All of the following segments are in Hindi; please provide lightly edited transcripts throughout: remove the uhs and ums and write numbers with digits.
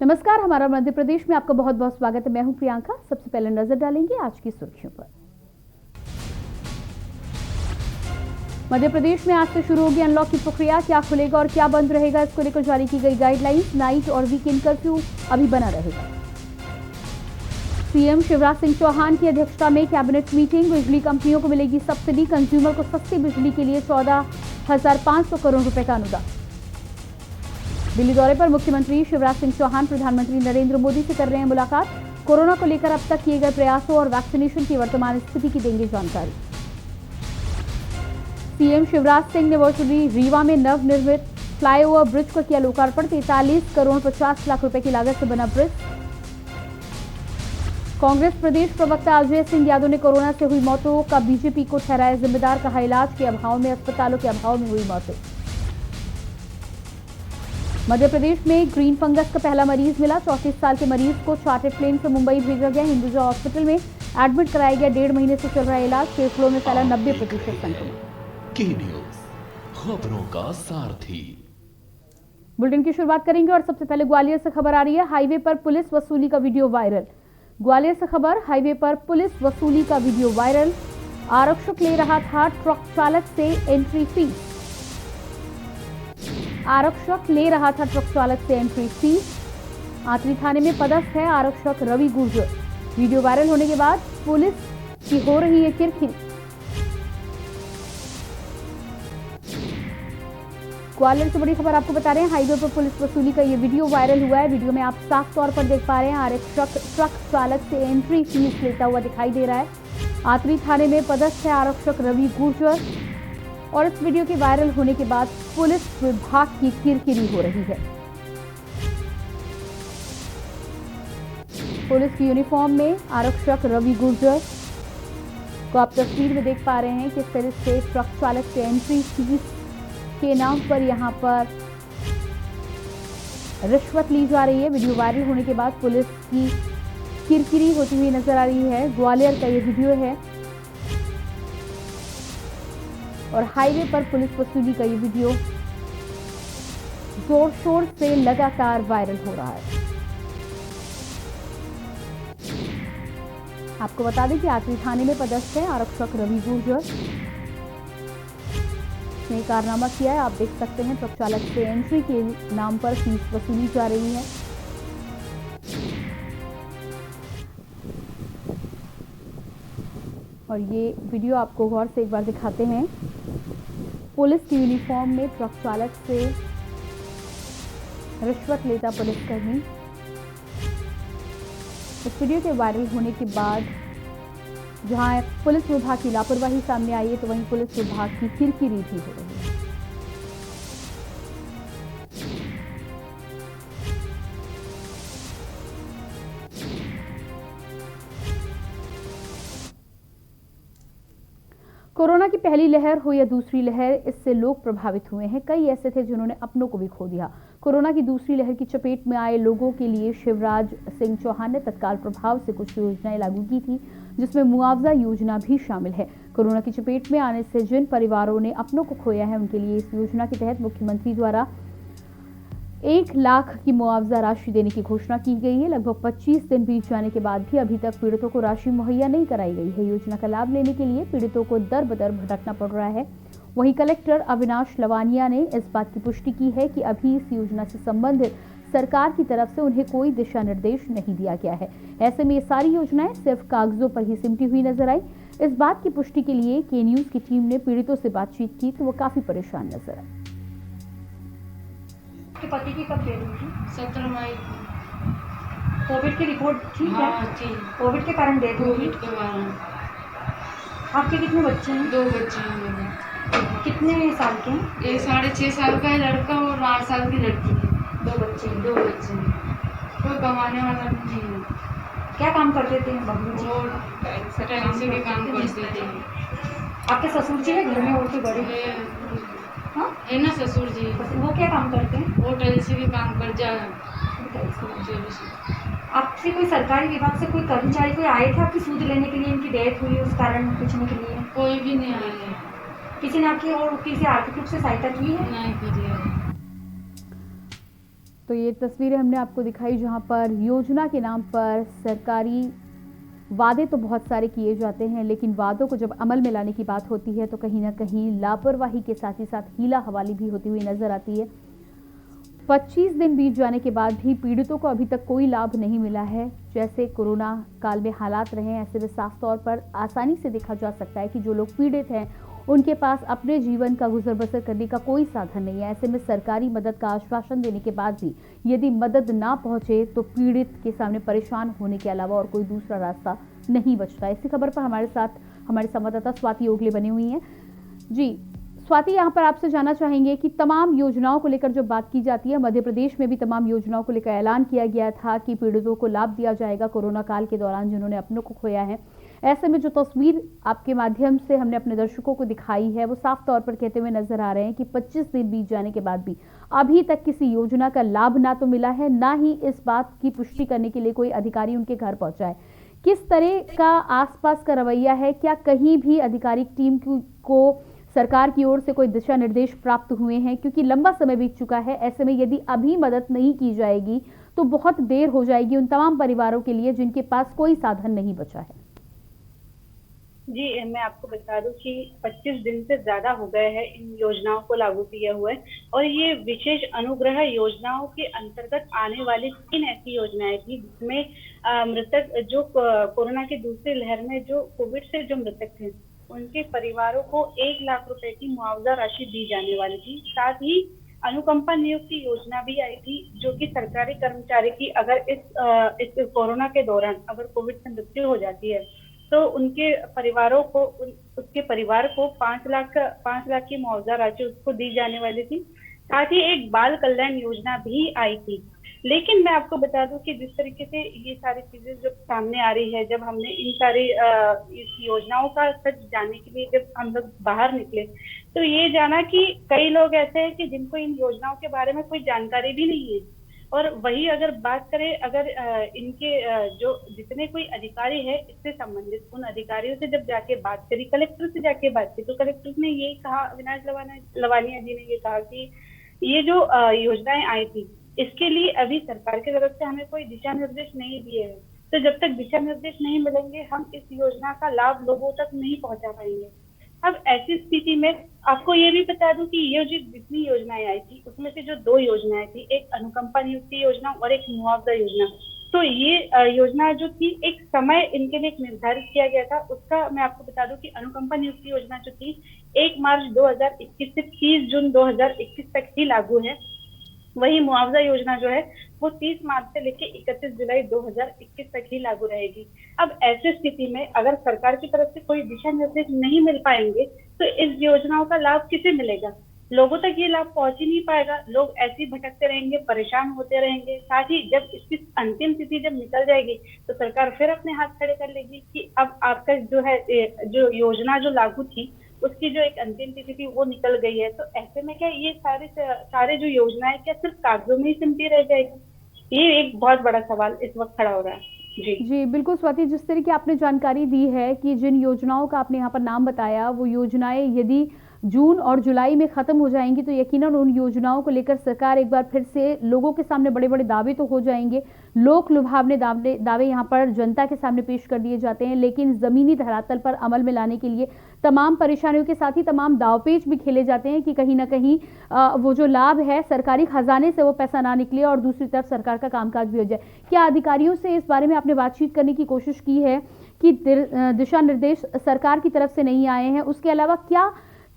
नमस्कार, हमारा मध्य प्रदेश में आपका बहुत बहुत स्वागत है। मैं हूं प्रियंका। सबसे पहले नजर डालेंगे आज की सुर्खियों पर। मध्य प्रदेश में आज से शुरू होगी अनलॉक की प्रक्रिया। क्या खुलेगा और क्या बंद रहेगा, इसको लेकर जारी की गई गाइडलाइंस। नाइट और वीकेंड कर्फ्यू अभी बना रहेगा। सीएम शिवराज सिंह चौहान की अध्यक्षता में कैबिनेट मीटिंग। बिजली कंपनियों को मिलेगी सब्सिडी। कंज्यूमर को सस्ती बिजली के लिए 14,500 करोड़ रुपए का अनुदान। दिल्ली दौरे पर मुख्यमंत्री शिवराज सिंह चौहान प्रधानमंत्री नरेंद्र मोदी से कर रहे हैं मुलाकात। कोरोना को लेकर अब तक किए गए प्रयासों और वैक्सीनेशन की वर्तमान स्थिति की देंगे जानकारी। सीएम शिवराज सिंह ने वर्चुअली रीवा में नवनिर्मित फ्लाईओवर ब्रिज को किया लोकार्पण। 43 करोड़ 50 लाख रुपए की लागत से बना ब्रिज। कांग्रेस प्रदेश प्रवक्ता अजय सिंह यादव ने कोरोना से हुई मौतों का बीजेपी को ठहराया जिम्मेदार। कहा, इलाज के अभाव में, अस्पतालों के अभाव में हुई मौतें। मध्य प्रदेश में ग्रीन फंगस का पहला मरीज मिला। 34 साल के मरीज को चार्टर्ड प्लेन से मुंबई भेजा गया। हिंदुजा हॉस्पिटल में एडमिट कराया गया। 1.5 महीने से चल रहा है इलाज। फेफड़ों में फैला 90% संक्रमण। की न्यूज़, खबरों का सारथी। बुलेटिन की शुरुआत करेंगे और सबसे पहले ग्वालियर से खबर आ रही है। हाईवे पर पुलिस वसूली का वीडियो वायरल। ग्वालियर से खबर, हाईवे पर पुलिस वसूली का वीडियो वायरल। आरक्षक ले रहा था ट्रक चालक से एंट्री फीस। आरक्षक ले रहा था ट्रक चालक से एंट्री फीस। आतरी थाने में पदस्थ है आरक्षक रवि गुर्जर। वीडियो वायरल होने के बाद पुलिस की हो रही है किरकिरी। ग्वालियर से बड़ी खबर आपको बता रहे हैं। हाईवे पर पुलिस वसूली का ये वीडियो वायरल हुआ है। वीडियो में आप साफ तौर पर देख पा रहे हैं आरक्षक ट्रक चालक से एंट्री फीस लेता हुआ दिखाई दे रहा है। आतरी थाने में पदस्थ है आरक्षक रवि गुर्जर और इस वीडियो के वायरल होने के बाद पुलिस विभाग की किरकिरी हो रही है। पुलिस की यूनिफॉर्म में आरक्षक रवि गुर्जर को आप तस्वीर में देख पा रहे हैं किस तरह से ट्रक चालक से एंट्री फीस के नाम पर यहां पर रिश्वत ली जा रही है। वीडियो वायरल होने के बाद पुलिस की किरकिरी होती हुई नजर आ रही है। ग्वालियर का ये वीडियो है और हाईवे पर पुलिस वसूली का ये वीडियो जोर शोर से लगातार वायरल हो रहा है। आपको बता दें कि आतरी थाने में पदस्थ है आरक्षक रवि गुर्जर ने कारनामा किया है। आप देख सकते हैं ट्रक चालक से एंट्री के नाम पर फीस वसूली जा रही है। और ये वीडियो आपको गौर से एक बार दिखाते हैं। पुलिस की यूनिफॉर्म में ट्रक चालक से रिश्वत लेता पुलिसकर्मी। इस वीडियो के वायरल होने के बाद जहां पुलिस विभाग की लापरवाही सामने आई है तो वहीं पुलिस विभाग की किरकिरी भी हो रही है। कोरोना की पहली लहर हो या दूसरी लहर, इससे लोग प्रभावित हुए हैं। कई ऐसे थे जिन्होंने अपनों को भी खो दिया। कोरोना की दूसरी लहर की चपेट में आए लोगों के लिए शिवराज सिंह चौहान ने तत्काल प्रभाव से कुछ योजनाएं लागू की थी, जिसमें मुआवजा योजना भी शामिल है। कोरोना की चपेट में आने से जिन परिवारों ने अपनों को खोया है उनके लिए इस योजना के तहत मुख्यमंत्री द्वारा 1 लाख की मुआवजा राशि देने की घोषणा की गई है। लगभग 25 दिन बीत जाने के बाद भी अभी तक पीड़ितों को राशि मुहैया नहीं कराई गई है। योजना का लाभ लेने के लिए पीड़ितों को दर बदर भटकना पड़ रहा है। वहीं कलेक्टर अविनाश लवानिया ने इस बात की पुष्टि की है कि अभी इस योजना से संबंधित सरकार की तरफ से उन्हें कोई दिशा निर्देश नहीं दिया गया है। ऐसे में ये सारी योजनाएं सिर्फ कागजों पर ही सिमटी हुई नजर आई। इस बात की पुष्टि के लिए के न्यूज की टीम ने पीड़ितों से बातचीत की तो वो काफी परेशान नजर आए। पति की कब डेथ हुई थी? 17 मई। कोविड की रिपोर्ट थी क्या? हाँ थी। कोविड के कारण डेथ हुई थी। कोविड के कारण। आपके कितने बच्चे हैं? 2 बच्चे हैं मेरे। कितने साल के हैं? एक 6.5 साल का है लड़का और 8 साल की लड़की है। 2 बच्चे हैं। 2 बच्चे हैं। कोई कमाने वाला नहीं है। क्या काम करते थे बबलू जी? और टैक्सी के काम करते थे। आपके ससुर जी है घर में और कोई बड़े? हाँ? है ना ससुर जी। वो क्या काम करते हैं? वो टैक्सी के काम कर जा। आपसे कोई सरकारी विभाग से कोई कर्मचारी कोई आए थे आपकी सूद लेने के लिए? इनकी डेथ हुई उस कारण पूछने के लिए? कोई भी नहीं आया। किसी ने आपकी और किसी आर्थिक रूप से सहायता की है? नहीं करी है। तो ये तस्वीरें हमने आपको दिखाई जहां पर योजना के नाम पर सरकारी वादे तो बहुत सारे किए जाते हैं, लेकिन वादों को जब अमल में लाने की बात होती है तो कहीं ना कहीं लापरवाही के साथ ही साथ हीला हवाली भी होती हुई नजर आती है। 25 दिन बीत जाने के बाद भी पीड़ितों को अभी तक कोई लाभ नहीं मिला है। जैसे कोरोना काल में हालात रहे, ऐसे में साफ तौर पर आसानी से देखा जा सकता है कि जो लोग पीड़ित हैं उनके पास अपने जीवन का गुजर बसर करने का कोई साधन नहीं है। ऐसे में सरकारी मदद का आश्वासन देने के बाद भी यदि मदद ना पहुंचे तो पीड़ित के सामने परेशान होने के अलावा और कोई दूसरा रास्ता नहीं बचता। इसी खबर पर हमारे साथ हमारे संवाददाता स्वाति ओगले बनी हुई हैं। जी स्वाति, यहाँ पर आपसे जानना चाहेंगे कि तमाम योजनाओं को लेकर जो बात की जाती है, मध्य प्रदेश में भी तमाम योजनाओं को लेकर ऐलान किया गया था कि पीड़ितों को लाभ दिया जाएगा कोरोना काल के दौरान जिन्होंने अपनों को खोया है। ऐसे में जो तस्वीर आपके माध्यम से हमने अपने दर्शकों को दिखाई है वो साफ तौर पर कहते हुए नजर आ रहे हैं कि 25 दिन बीत जाने के बाद भी अभी तक किसी योजना का लाभ ना तो मिला है, ना ही इस बात की पुष्टि करने के लिए कोई अधिकारी उनके घर पहुंचा है। किस तरह का आसपास का रवैया है? क्या कहीं भी आधिकारिक टीम को सरकार की ओर से कोई दिशा निर्देश प्राप्त हुए हैं? क्योंकि लंबा समय बीत चुका है। ऐसे में यदि अभी मदद नहीं की जाएगी तो बहुत देर हो जाएगी उन तमाम परिवारों के लिए जिनके पास कोई साधन नहीं बचा है। जी, मैं आपको बता दूं कि 25 दिन से ज्यादा हो गए हैं इन योजनाओं को लागू किए हुए, और ये विशेष अनुग्रह योजनाओं के अंतर्गत आने वाली 3 ऐसी योजनाएं थी जिसमें मृतक जो कोरोना की दूसरी लहर में जो कोविड से जो मृतक थे उनके परिवारों को 1 लाख रुपए की मुआवजा राशि दी जाने वाली थी। साथ ही अनुकंपा नियुक्ति योजना भी आई थी जो कि सरकारी कर्मचारी की अगर इस कोरोना के दौरान अगर कोविड से मृत्यु हो जाती है तो उनके परिवारों को उसके परिवार को 5 लाख की मुआवजा राशि उसको दी जाने वाली थी। साथ ही एक बाल कल्याण योजना भी आई थी। लेकिन मैं आपको बता दूं कि जिस तरीके से ये सारी चीजें जब सामने आ रही है, जब हमने इन सारी इस योजनाओं का सच जानने के लिए जब हम लोग बाहर निकले तो ये जाना कि कई लोग ऐसे हैं कि जिनको इन योजनाओं के बारे में कोई जानकारी भी नहीं है। और वही अगर बात करें, अगर इनके जो जितने कोई अधिकारी है इससे संबंधित उन अधिकारियों से जब जाके बात करी, कलेक्टर से जाके बात की, तो कलेक्टर ने यही कहा, अविनाश लवानिया जी ने ये कहा कि ये जो योजनाएं आई थी इसके लिए अभी सरकार की तरफ से हमें कोई दिशा निर्देश नहीं दिए हैं। तो जब तक दिशा निर्देश नहीं मिलेंगे हम इस योजना का लाभ लोगों तक नहीं पहुंचा पाएंगे। अब ऐसी स्थिति में आपको ये भी बता दूं कि ये जो जितनी योजनाएं आई थी उसमें से जो 2 योजनाएं थी, एक अनुकंपा नियुक्ति योजना और एक मुआवजा योजना, तो ये योजना जो थी एक समय इनके लिए एक निर्धारित किया गया था। उसका मैं आपको बता दूं कि अनुकंपा नियुक्ति योजना जो थी 1 मार्च 2021 से 30 जून 2021 तक ही लागू है। वही मुआवजा योजना जो है वो 30 मार्च से लेकर 31 जुलाई 2021 तक ही लागू रहेगी। अब ऐसी स्थिति में अगर सरकार की तरफ से कोई दिशा निर्देश नहीं मिल पाएंगे तो इस योजनाओं का लाभ किसे मिलेगा? लोगों तक ये लाभ पहुंच ही नहीं पाएगा। लोग ऐसे ही भटकते रहेंगे, परेशान होते रहेंगे। साथ ही जब इसकी अंतिम तिथि जब निकल जाएगी तो सरकार फिर अपने हाथ खड़े कर लेगी कि अब आपका जो है जो योजना जो लागू थी उसकी जो एक अंतिम तिथि थी वो निकल गई है। तो ऐसे में क्या ये सारे जो योजनाएं क्या सिर्फ कागजों में ही सिमटी रह जाएगी? ये एक बहुत बड़ा सवाल इस वक्त खड़ा हो रहा है। जी बिल्कुल स्वाति, जिस तरह की आपने जानकारी दी है कि जिन योजनाओं का आपने यहाँ पर नाम बताया वो योजनाएं यदि जून और जुलाई में खत्म हो जाएंगी तो यकीनन उन योजनाओं को लेकर सरकार एक बार फिर से लोगों के सामने बड़े बड़े दावे तो हो जाएंगे, लोक लुभावने दावे यहाँ पर जनता के सामने पेश कर दिए जाते हैं, लेकिन जमीनी धरातल पर अमल में लाने के लिए तमाम परेशानियों के साथ ही तमाम दावपेच भी खेले जाते हैं कि कहीं ना कहीं वो जो लाभ है सरकारी खजाने से वो पैसा ना निकले और दूसरी तरफ सरकार का कामकाज भी हो जाए। क्या अधिकारियों से इस बारे में आपने बातचीत करने की कोशिश की है कि दिशा निर्देश सरकार की तरफ से नहीं आए हैं? उसके अलावा क्या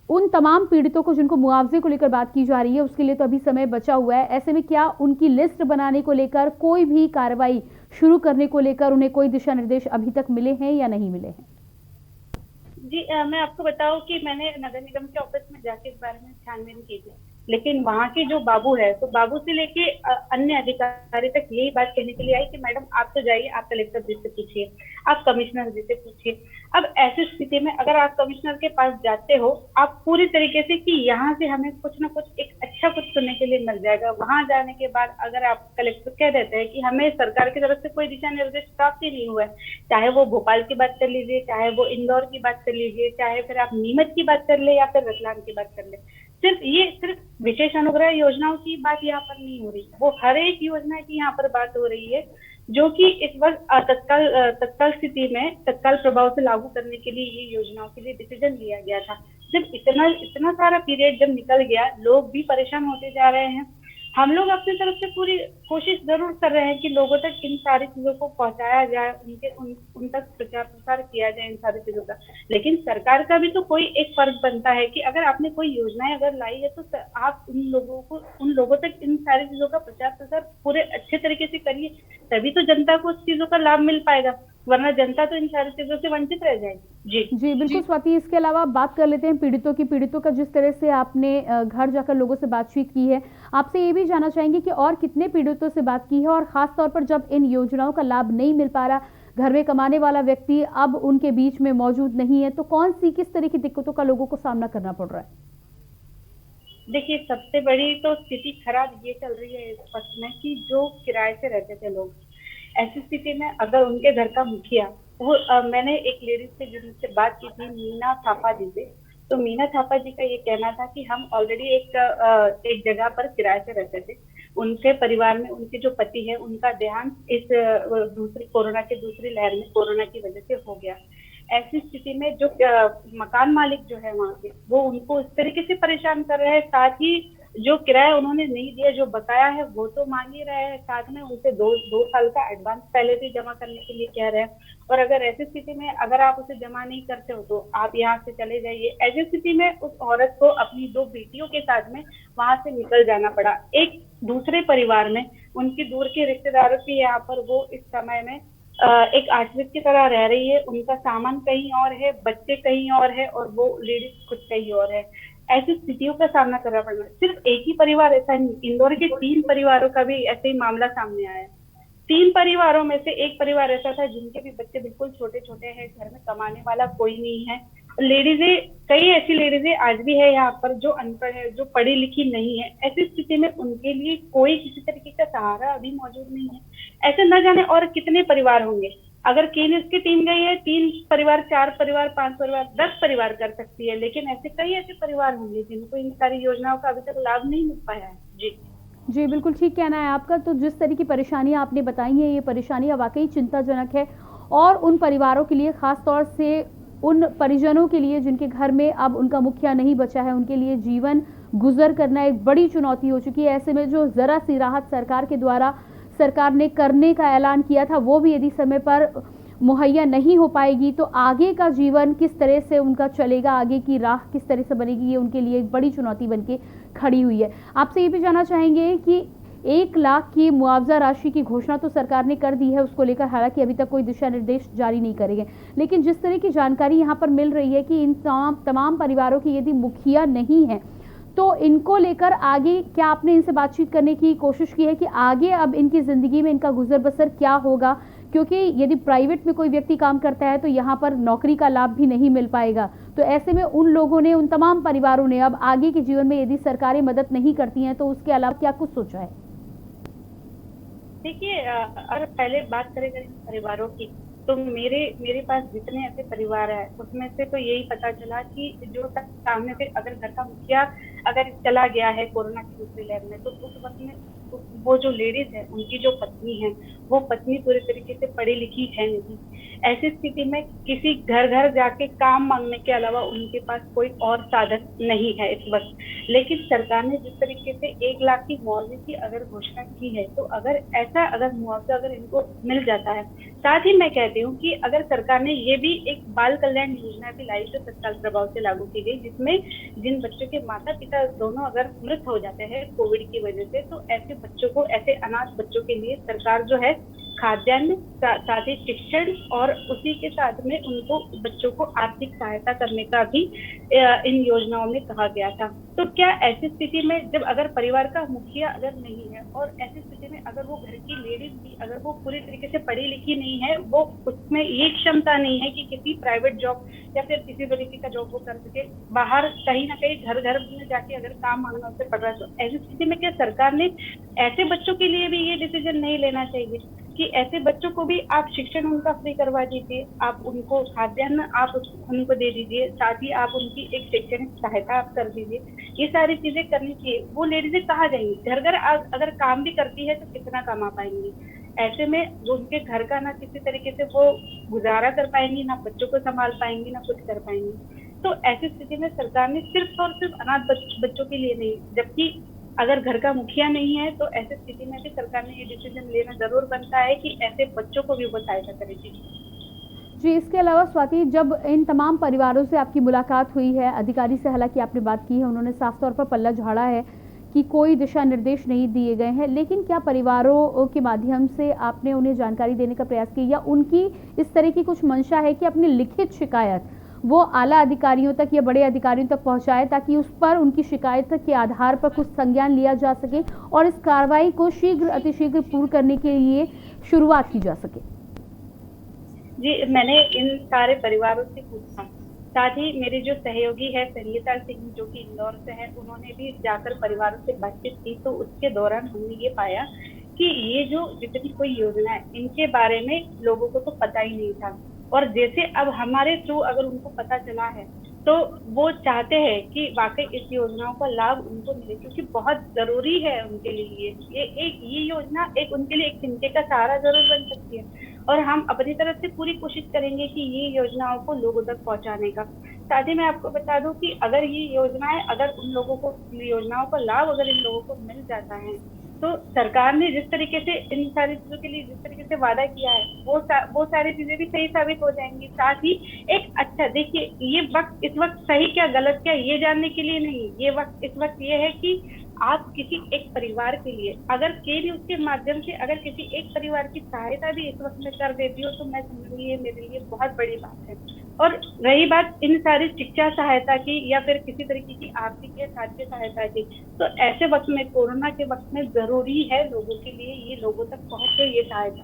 उन तमाम पीड़ितों को जिनको मुआवजे को लेकर बात की जा रही है उसके लिए तो अभी समय बचा हुआ है, ऐसे में क्या उनकी लिस्ट बनाने को लेकर कोई भी कार्रवाई शुरू करने को लेकर उन्हें कोई दिशा निर्देश अभी तक मिले हैं या नहीं मिले हैं? जी, मैं आपको बताऊं कि मैंने नगर निगम के ऑफिस में जाके इस बारे में छानबीन की थी, लेकिन वहाँ के जो बाबू है तो बाबू से लेके अन्य अधिकारी तक यही बात कहने के लिए आई कि मैडम आप तो जाइए, आप कलेक्टर जी से पूछिए, आप कमिश्नर जी से पूछिए। अब ऐसी स्थिति में अगर आप कमिश्नर के पास जाते हो आप पूरी तरीके से कि यहाँ से हमें कुछ ना कुछ एक अच्छा कुछ सुनने के लिए मिल जाएगा। वहां जाने के बाद अगर आप कलेक्टर कह देते हैं कि हमें सरकार की तरफ से कोई दिशा निर्देश प्राप्त ही नहीं हुआ है, चाहे वो भोपाल की बात कर लीजिए, चाहे वो इंदौर की बात कर लीजिए, चाहे फिर आप नीमच की बात कर ले या फिर रतलाम की बात कर ले, सिर्फ विशेष अनुग्रह योजनाओं की बात यहाँ पर नहीं हो रही, वो हर एक योजना की यहाँ पर बात हो रही है, जो कि इस वक्त तत्काल स्थिति में तत्काल प्रभाव से लागू करने के लिए ये योजनाओं के लिए डिसीजन लिया गया था। जब इतना सारा पीरियड जब निकल गया, लोग भी परेशान होते जा रहे हैं। हम लोग अपनी तरफ से पूरी कोशिश जरूर कर रहे हैं कि लोगों तक इन सारी चीजों को पहुंचाया जाए, उन तक प्रचार प्रसार किया जाए इन सारी चीजों का। लेकिन सरकार का भी तो कोई एक फर्ज बनता है कि अगर आपने कोई योजनाएं अगर लाई है, तो आप उन लोगों तक इन सारी चीजों का प्रचार प्रसार पूरे अच्छे तरीके से करिए, तभी तो जनता को उस चीजों का लाभ मिल पाएगा, वरना जनता तो इन सारी चीजों से वंचित रह जाएगी। जी बिल्कुल स्वाति, इसके अलावा बात कर लेते हैं पीड़ितों का जिस तरह से आपने घर जाकर लोगों से बातचीत की है, आपसे ये भी जानना चाहेंगे कि और कितने पीड़ितों से बात की है, और खास तौर पर जब इन योजनाओं का लाभ नहीं मिल पा रहा, घर में कमाने वाला व्यक्ति अब उनके बीच में मौजूद नहीं है, तो किस तरह की दिक्कतों का लोगों को सामना करना पड़ रहा है? देखिए, सबसे बड़ी तो स्थिति खराब ये चल रही है इस वक्त में कि जो किराए से रहते थे लोग, ऐसी स्थिति में अगर उनके घर का मुखिया, मैंने एक लेडीज से जिनसे बात की थी, मीना थापा जी से, तो मीना थापा जी का ये कहना था कि हम ऑलरेडी एक जगह पर किराए से रहते थे, उनके परिवार में उनके जो पति है उनका देहांत इस कोरोना की दूसरी लहर में कोरोना की वजह से हो गया। ऐसी स्थिति में जो मकान मालिक जो है वहाँ के, वो उनको इस तरीके से परेशान कर रहे हैं, साथ ही जो किराया उन्होंने नहीं दिया, जो बकाया है वो तो मांग ही रहे हैं, साथ में उनसे दो साल का एडवांस पहले से जमा करने के लिए कह रहे हैं। और अगर ऐसी स्थिति में अगर आप उसे जमा नहीं करते हो तो आप यहाँ से चले जाइए। ऐसी स्थिति में उस औरत को अपनी 2 बेटियों के साथ में वहां से निकल जाना पड़ा। एक दूसरे परिवार में उनकी दूर के रिश्तेदारों के यहाँ पर वो इस समय में एक आश्रित की तरह रह रही है, उनका सामान कहीं और है, बच्चे कहीं और है, और वो लेडीज खुद कहीं और है। ऐसी स्थितियों का सामना करना पड़ रहा है। सिर्फ एक ही परिवार ऐसा नहीं, इंदौर के 3 परिवारों का भी ऐसे ही मामला सामने आया है। 3 परिवारों में से एक परिवार ऐसा था जिनके भी बच्चे बिल्कुल छोटे छोटे हैं, घर में कमाने वाला कोई नहीं है। कई ऐसी लेडीजें आज भी है यहाँ पर जो अनपढ़ है, जो पढ़ी लिखी नहीं है। ऐसी स्थिति में उनके लिए कोई किसी तरीके का सहारा अभी मौजूद नहीं है। ऐसे न जाने और कितने परिवार होंगे। अगर केनिस की टीम गई है, 3 परिवार, 4 परिवार, 5 परिवार, 10 परिवार कर सकती है, लेकिन कई ऐसे परिवार होंगे जिनको इन सारी योजनाओं का अभी तक लाभ नहीं मिल पाया है। जी बिल्कुल ठीक कहना है आपका। तो जिस तरह की परेशानियां आपने बताई हैं, ये परेशानियां वाकई चिंताजनक है, और उन परिवारों के लिए, खास तौर से उन परिजनों के लिए जिनके घर में अब उनका मुखिया नहीं बचा है, उनके लिए जीवन गुजर करना एक बड़ी चुनौती हो चुकी है। ऐसे में जो जरा सी राहत सरकार ने करने का ऐलान किया था, वो भी यदि समय पर मुहैया नहीं हो पाएगी तो आगे का जीवन किस तरह से उनका चलेगा, आगे की राह किस तरह से बनेगी, ये उनके लिए एक बड़ी चुनौती बनके खड़ी हुई है। आपसे ये भी जानना चाहेंगे कि 1 लाख की मुआवजा राशि की घोषणा तो सरकार ने कर दी है, उसको लेकर हालांकि अभी तक कोई दिशा निर्देश जारी नहीं करेंगे, लेकिन जिस तरह की जानकारी यहाँ पर मिल रही है कि इन तमाम परिवारों की यदि मुखिया नहीं है, तो इनको लेकर आगे क्या आपने इनसे बातचीत करने की कोशिश की है कि आगे अब इनकी ज़िंदगी में इनका गुजर बसर क्या होगा? क्योंकि यदि प्राइवेट में कोई व्यक्ति काम करता है तो यहाँ पर नौकरी का लाभ भी नहीं मिल पाएगा। तो ऐसे में उन लोगों ने, उन तमाम परिवारों ने अब आगे के जीवन में यदि सरकारें मदद नहीं करती हैं तो उसके अलावा क्या कुछ सोचा है? देखिए, अगर पहले बात करें परिवारों की, तो मेरे पास जितने ऐसे परिवार है उसमें से तो यही पता चला कि जो सामने से अगर घर का मुखिया अगर चला गया है कोरोना की दूसरी लहर में, तो उस वक्त में वो जो लेडीज है, उनकी जो पत्नी है, वो पत्नी पूरे तरीके से पढ़ी लिखी है नहीं। ऐसी स्थिति में किसी घर घर जाके काम मांगने के अलावा उनके पास कोई और साधन नहीं है इस वक्त। लेकिन सरकार ने जिस तरीके से 1 लाख की मुआवजे की अगर घोषणा की है, तो अगर मुआवजा अगर इनको मिल जाता है, साथ ही मैं कहती हूँ कि अगर सरकार ने ये भी एक बाल कल्याण योजना भी लाई जो तत्काल प्रभाव से लागू की गई, जिसमें जिन बच्चों के माता पिता दोनों अगर मृत हो जाते हैं कोविड की वजह से, तो ऐसे बच्चों को, ऐसे अनाथ बच्चों के लिए सरकार जो है खाद्यान्न, साथ ही शिक्षण और उसी के साथ में उनको बच्चों को आर्थिक सहायता करने का भी इन योजनाओं में कहा गया था। तो क्या ऐसी स्थिति में जब अगर परिवार का मुखिया अगर नहीं है, और ऐसी स्थिति में अगर वो घर की लेडीज भी अगर वो पूरी तरीके से पढ़ी लिखी नहीं है, वो उसमें ये क्षमता नहीं है कि किसी प्राइवेट जॉब या फिर किसी तरीके का जॉब वो कर सके, बाहर कहीं ना कहीं घर घर में जाके अगर काम मांगना उसे पड़ रहा है, तो ऐसी स्थिति में क्या सरकार ने ऐसे बच्चों के लिए भी ये डिसीजन नहीं लेना चाहिए? कि ऐसे बच्चों को भी आप शिक्षण उनका फ्री करवा दीजिए, आप उनको खाद्यान्न आप उनको दे दीजिए, साथ ही आप उनकी एक शैक्षणिक सहायता आप कर दीजिए। ये सारी चीजें करनी चाहिए। वो लेडीजें कहाँ जाएंगी? घर घर अगर काम भी करती है तो कितना कमा पाएंगी? ऐसे में वो उनके घर का ना किसी तरीके से वो गुजारा कर पाएंगी, ना बच्चों को संभाल पाएंगी, ना कुछ कर पाएंगी। तो ऐसी स्थिति में सरकार ने सिर्फ और सिर्फ अनाथ बच्चों के लिए नहीं, जबकि अगर घर का मुखिया नहीं है तो ऐसी स्थिति में भी सरकार ने ये डिसीजन लेना जरूर बनता है कि ऐसे बच्चों को भी वो सहायता करेगी। जी, इसके अलावा स्वाति, जब इन तमाम परिवारों से आपकी मुलाकात हुई है, अधिकारी से हालांकि आपने बात की है, उन्होंने साफ तौर पर पल्ला झाड़ा है कि कोई दिशा निर्देश नहीं दिए गए हैं, लेकिन क्या परिवारों के माध्यम से आपने उन्हें जानकारी देने का प्रयास किया या उनकी इस तरह की कुछ मंशा है कि अपनी लिखित शिकायत वो आला अधिकारियों तक या बड़े अधिकारियों तक पहुंचाए ताकि उस पर उनकी शिकायत के आधार पर कुछ संज्ञान लिया जा सके और इस कार्रवाई को शीघ्र अतिशीघ्र पूर्ण करने के लिए शुरुआत की जा सके? जी, मैंने इन सारे परिवारों से पूछा। साथ ही मेरे जो सहयोगी है संगीता सिंह जो कि इंदौर से है, उन्होंने भी जाकर परिवारों से बातचीत की। तो उसके दौरान हमने ये पाया कि ये जो जितनी कोई योजना है इनके बारे में लोगों को तो पता ही नहीं था, और जैसे अब हमारे थ्रू अगर उनको पता चला है तो वो चाहते हैं कि वाकई इस योजनाओं का लाभ उनको मिले, क्योंकि बहुत जरूरी है उनके लिए। ये योजना एक उनके लिए एक चिंता का सहारा जरूर बन सकती है, और हम अपनी तरफ से पूरी कोशिश करेंगे कि ये योजनाओं को लोगों तक पहुंचाने का। साथ ही मैं आपको बता दूं कि अगर ये योजनाएं अगर उन लोगों को योजनाओं का लाभ अगर इन लोगों को मिल जाता है तो सरकार ने जिस तरीके से इन सारी चीजों के लिए जिस तरीके से वादा किया है वो सारी चीजें भी सही साबित हो जाएंगी। साथ ही एक अच्छा देखिए, ये वक्त इस वक्त सही क्या गलत क्या ये जानने के लिए नहीं, ये वक्त इस वक्त ये है कि आप किसी एक परिवार के लिए अगर के न्यूज के माध्यम से अगर किसी एक परिवार की सहायता भी इस वक्त में कर देती हो तो मैं समझूंगी ये मेरे लिए बहुत बड़ी बात है। और रही बात इन सारी शिक्षा सहायता की या फिर किसी तरीके की आर्थिक या खाद्य सहायता की, तो ऐसे वक्त में कोरोना के वक्त में जरूरी है लोगों के लिए ये लोगों तक पहुंचे ये सहायता।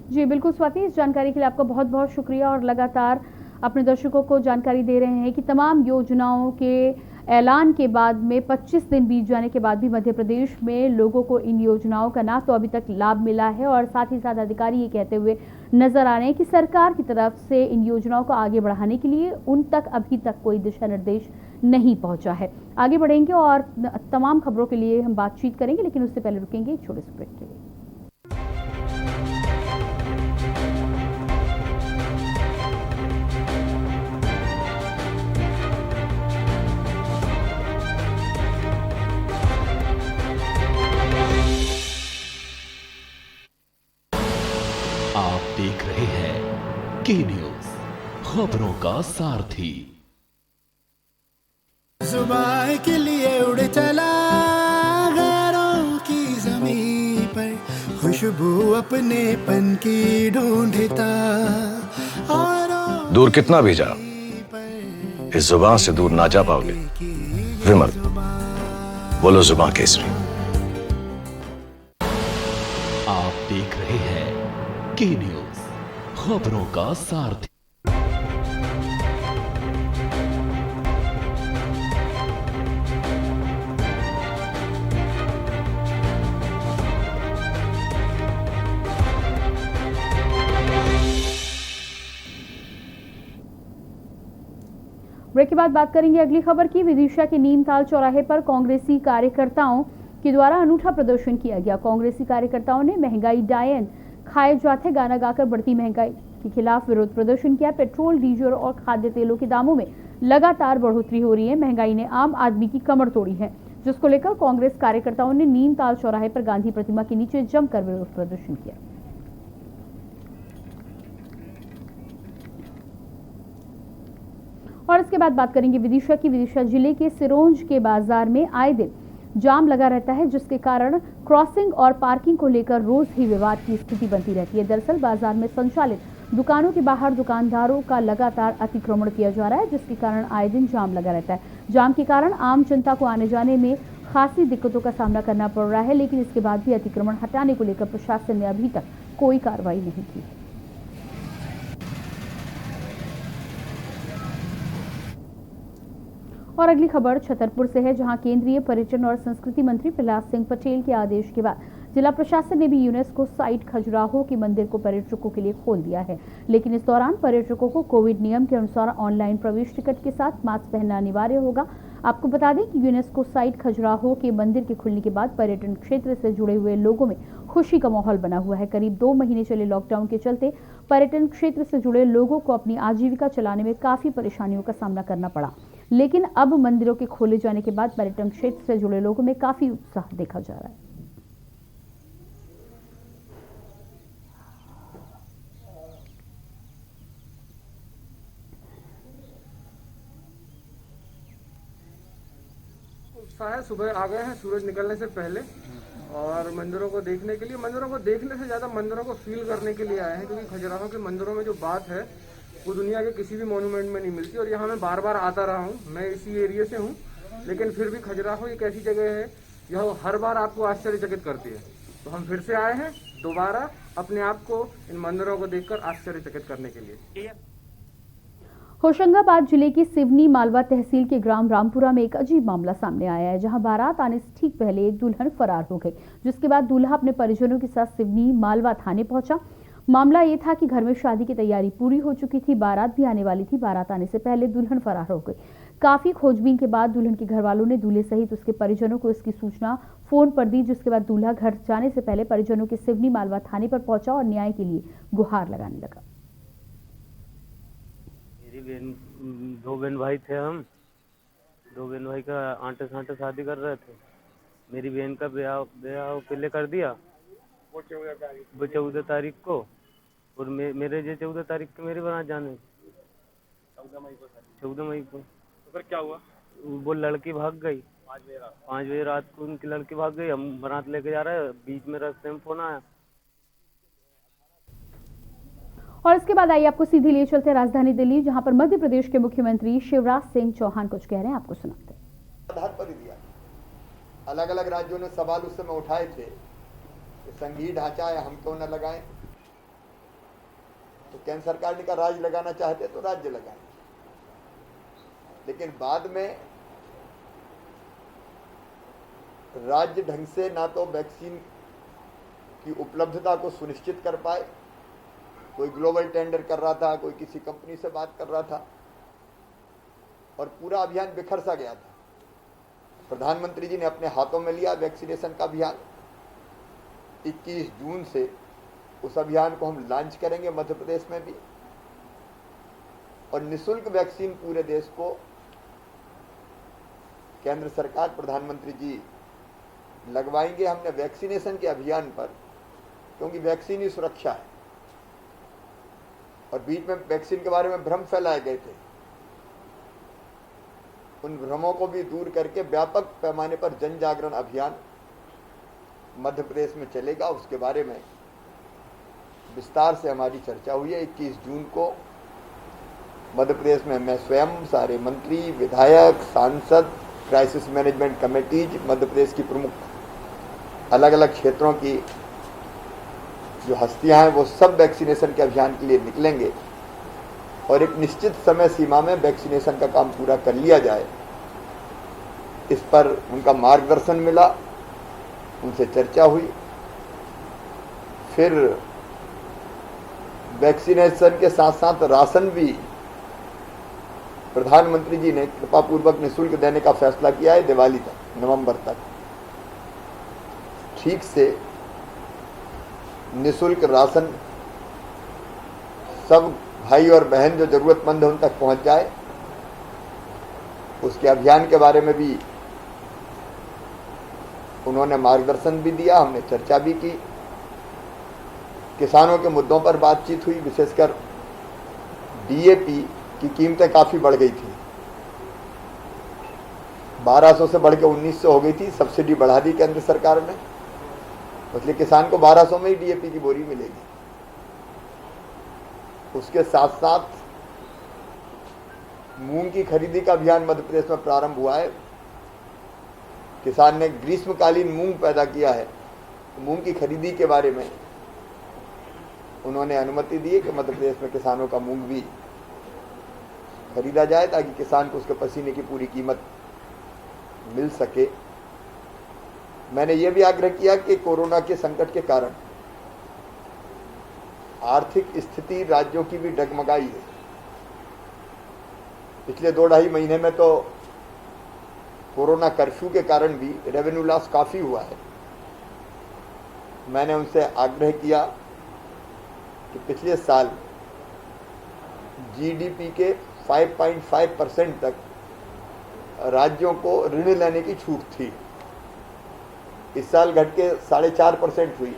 जी बिल्कुल स्वाति, इस जानकारी के लिए आपका बहुत बहुत शुक्रिया और लगातार अपने दर्शकों को जानकारी दे रहे हैं कि तमाम योजनाओं के ऐलान के बाद में 25 दिन बीत जाने के बाद भी मध्य प्रदेश में लोगों को इन योजनाओं का ना तो अभी तक लाभ मिला है और साथ ही साथ अधिकारी ये कहते हुए नजर आ रहे हैं कि सरकार की तरफ से इन योजनाओं को आगे बढ़ाने के लिए उन तक अभी तक कोई दिशा निर्देश नहीं पहुंचा है। आगे बढ़ेंगे और तमाम खबरों के लिए हम बातचीत करेंगे, लेकिन उससे पहले रुकेंगे एक छोटे से ब्रेक के लिए। आप देख रहे हैं के न्यूज, खबरों का सारथी। जुबान के लिए उड़ चला गैरों की ज़मीं पर, खुशबू अपने पन की ढूंढता और दूर कितना भी जा इस जुबान से दूर ना जा पाओगे। विमल, बोलो जुबान केसरी। आप देख रहे हैं के न्यूज, खबरों का सारथी। ब्रेक के बाद बात करेंगे अगली खबर की। विदिशा के नीमताल चौराहे पर कांग्रेसी कार्यकर्ताओं के द्वारा अनूठा प्रदर्शन किया गया। कांग्रेसी कार्यकर्ताओं ने महंगाई डायन खाए जाते गाना गाकर बढ़ती महंगाई के खिलाफ विरोध प्रदर्शन किया। पेट्रोल, डीजल और खाद्य तेलों के दामों में लगातार बढ़ोतरी हो रही है। महंगाई ने आम आदमी की कमर तोड़ी है, जिसको लेकर कांग्रेस कार्यकर्ताओं ने नीमताल चौराहे पर गांधी प्रतिमा के नीचे जमकर विरोध प्रदर्शन किया। और इसके बाद बात करेंगे विदिशा की। विदिशा जिले के सिरोंज के बाजार में आए दिन जाम लगा रहता है, जिसके कारण क्रॉसिंग और पार्किंग को लेकर रोज ही विवाद की स्थिति बनती रहती है। दरअसल बाजार में संचालित दुकानों के बाहर दुकानदारों का लगातार अतिक्रमण किया जा रहा है, जिसके कारण आए दिन जाम लगा रहता है। जाम के कारण आम जनता को आने जाने में खासी दिक्कतों का सामना करना पड़ रहा है, लेकिन इसके बाद भी अतिक्रमण हटाने को लेकर प्रशासन ने अभी तक कोई कार्रवाई नहीं की। और अगली खबर छतरपुर से है, जहां केंद्रीय पर्यटन और संस्कृति मंत्री प्रहलाद सिंह पटेल के आदेश के बाद जिला प्रशासन ने भी यूनेस्को साइट खजुराहो के मंदिर को पर्यटकों के लिए खोल दिया है, लेकिन इस दौरान पर्यटकों को कोविड नियम के अनुसार ऑनलाइन प्रवेश टिकट के साथ मास्क पहनना अनिवार्य होगा। आपको बता दें कि यूनेस्को साइट खजुराहो के मंदिर के खुलने के बाद पर्यटन क्षेत्र से जुड़े हुए लोगों में खुशी का माहौल बना हुआ है। करीब 2 महीने चले लॉकडाउन के चलते पर्यटन क्षेत्र से जुड़े लोगों को अपनी आजीविका चलाने में काफी परेशानियों का सामना करना पड़ा, लेकिन अब मंदिरों के खोले जाने के बाद पर्यटन क्षेत्र से जुड़े लोगों में काफी उत्साह देखा जा रहा है। उत्साह है, सुबह आ गए हैं सूरज निकलने से पहले और मंदिरों को देखने के लिए, मंदिरों को देखने से ज़्यादा मंदिरों को फील करने के लिए आए हैं, क्योंकि खजुराहो के मंदिरों में जो बात है वो दुनिया के किसी भी मॉन्यूमेंट में नहीं मिलती। और यहाँ मैं बार बार आता रहा हूँ, मैं इसी एरिया से हूँ, लेकिन फिर भी खजुराहो एक ऐसी जगह है यह हर बार आपको आश्चर्यचकित करती है। तो हम फिर से आए हैं दोबारा अपने आप को इन मंदिरों को देखकर आश्चर्यचकित करने के लिए। होशंगाबाद जिले की सिवनी मालवा तहसील के ग्राम रामपुरा में एक अजीब मामला सामने आया है, जहां बारात आने से ठीक पहले एक दुल्हन फरार हो गई, जिसके बाद दूल्हा अपने परिजनों के साथ सिवनी मालवा थाने पहुंचा। मामला ये था कि घर में शादी की तैयारी पूरी हो चुकी थी, बारात भी आने वाली थी। बारात आने से पहले दुल्हन फरार हो गई। काफी खोजबीन के बाद दुल्हन के घर वालों ने दूल्हे सहित उसके परिजनों को इसकी सूचना फोन पर दी, जिसके बाद दूल्हा घर जाने से पहले परिजनों के सिवनी मालवा थाने पर पहुंचा और न्याय के लिए गुहार लगाने लगा। दो बहन भाई थे हम, दो बहन भाई का आंटे सांटे शादी कर रहे थे। मेरी बहन का ब्याह पहले कर दिया वो 14 तारीख को, और मेरे जो 14 तारीख को मेरी बारात जाने 14 मई को। तो फिर क्या हुआ? वो लड़की भाग गई 5 बजे रात को, उनकी लड़की भाग गई। हम बारात लेके जा रहे हैं, बीच में रास्ते में फोन आया। और इसके बाद आइए आपको सीधे लिए चलते राजधानी दिल्ली, जहां पर मध्य प्रदेश के मुख्यमंत्री शिवराज सिंह चौहान कुछ कह रहे हैं, आपको सुनाते हैं। आधार पर ही दिया। अलग अलग राज्यों ने सवाल उस समय उठाए थे कि संघीय ढांचा है, हम क्यों न लगाएं। तो केंद्र सरकार ने कहा राज्य लगाना चाहते तो राज्य लगाएं, लेकिन बाद में राज्य ढंग से ना तो वैक्सीन की उपलब्धता को सुनिश्चित कर पाए। कोई ग्लोबल टेंडर कर रहा था, कोई किसी कंपनी से बात कर रहा था, और पूरा अभियान बिखर सा गया था। प्रधानमंत्री जी ने अपने हाथों में लिया वैक्सीनेशन का अभियान। 21 जून से उस अभियान को हम लॉन्च करेंगे मध्य प्रदेश में भी, और निःशुल्क वैक्सीन पूरे देश को केंद्र सरकार प्रधानमंत्री जी लगवाएंगे। हमने वैक्सीनेशन के अभियान पर, क्योंकि वैक्सीन ही सुरक्षा है, और बीच में वैक्सीन के बारे में भ्रम फैलाए गए थे, उन भ्रमों को भी दूर करके व्यापक पैमाने पर जन जागरण अभियान मध्य प्रदेश में चलेगा। उसके बारे में विस्तार से हमारी चर्चा हुई है। 21 जून को मध्य प्रदेश में मैं स्वयं, सारे मंत्री, विधायक, सांसद, crisis management committees, Madhya Pradesh की प्रमुख अलग अलग क्षेत्रों की जो हस्तियां हैं वो सब वैक्सीनेशन के अभियान के लिए निकलेंगे, और एक निश्चित समय सीमा में वैक्सीनेशन का काम पूरा कर लिया जाए। इस पर उनका मार्गदर्शन मिला, उनसे चर्चा हुई। फिर वैक्सीनेशन के साथ साथ राशन भी प्रधानमंत्री जी ने कृपापूर्वक निःशुल्क देने का फैसला किया है। दिवाली तक, नवंबर तक ठीक से निःशुल्क राशन सब भाई और बहन जो जरूरतमंद है उन तक पहुंच जाए। उसके अभियान के बारे में भी उन्होंने मार्गदर्शन भी दिया, हमने चर्चा भी की। किसानों के मुद्दों पर बातचीत हुई, विशेषकर डीएपी की कीमतें काफी बढ़ गई थी, 1200 से बढ़ के 1900 हो गई थी। सब्सिडी बढ़ा दी केंद्र सरकार ने, इसलिए किसान को 1200 में ही डीएपी की बोरी मिलेगी। उसके साथ साथ मूंग की खरीदी का अभियान मध्य प्रदेश में प्रारंभ हुआ है। किसान ने ग्रीष्मकालीन मूंग पैदा किया है, तो मूंग की खरीदी के बारे में उन्होंने अनुमति दी है कि मध्य प्रदेश में किसानों का मूंग भी खरीदा जाए, ताकि किसान को उसके पसीने की पूरी कीमत मिल सके। मैंने ये भी आग्रह किया कि कोरोना के संकट के कारण आर्थिक स्थिति राज्यों की भी डगमगाई है। पिछले 2-2.5 महीने में तो कोरोना कर्फ्यू के कारण भी रेवेन्यू लॉस काफी हुआ है। मैंने उनसे आग्रह किया कि पिछले साल जीडीपी के 5.5% तक राज्यों को ऋण लेने की छूट थी। इस साल घट के 4.5% हुई।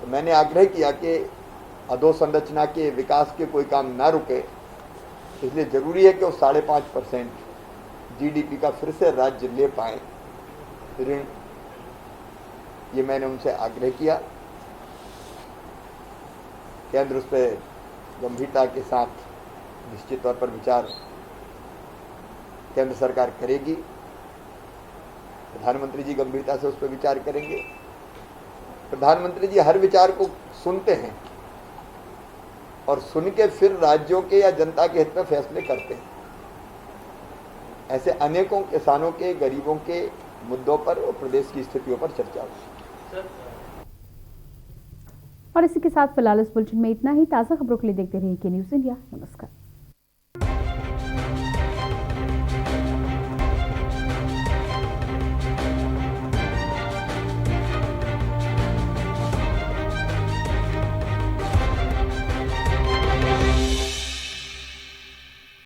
तो मैंने आग्रह किया कि अधोसंरचना के विकास के कोई काम ना रुके, इसलिए जरूरी है कि वो 5.5% जीडीपी का फिर से राज्य ले पाए ऋण। ये मैंने उनसे आग्रह किया। केंद्र उस पर गंभीरता के साथ निश्चित तौर पर विचार केंद्र सरकार करेगी। प्रधानमंत्री जी गंभीरता से उस पर विचार करेंगे। प्रधानमंत्री जी हर विचार को सुनते हैं और सुन के फिर राज्यों के या जनता के हित में फैसले करते हैं। ऐसे अनेकों किसानों के, गरीबों के मुद्दों पर और प्रदेश की स्थितियों पर चर्चा हुई। और इसी के साथ फिलहाल इस बुलेटिन में इतना ही। ताज़ा खबरों के लिए देखते रहिए के न्यूज़ इंडिया। नमस्कार।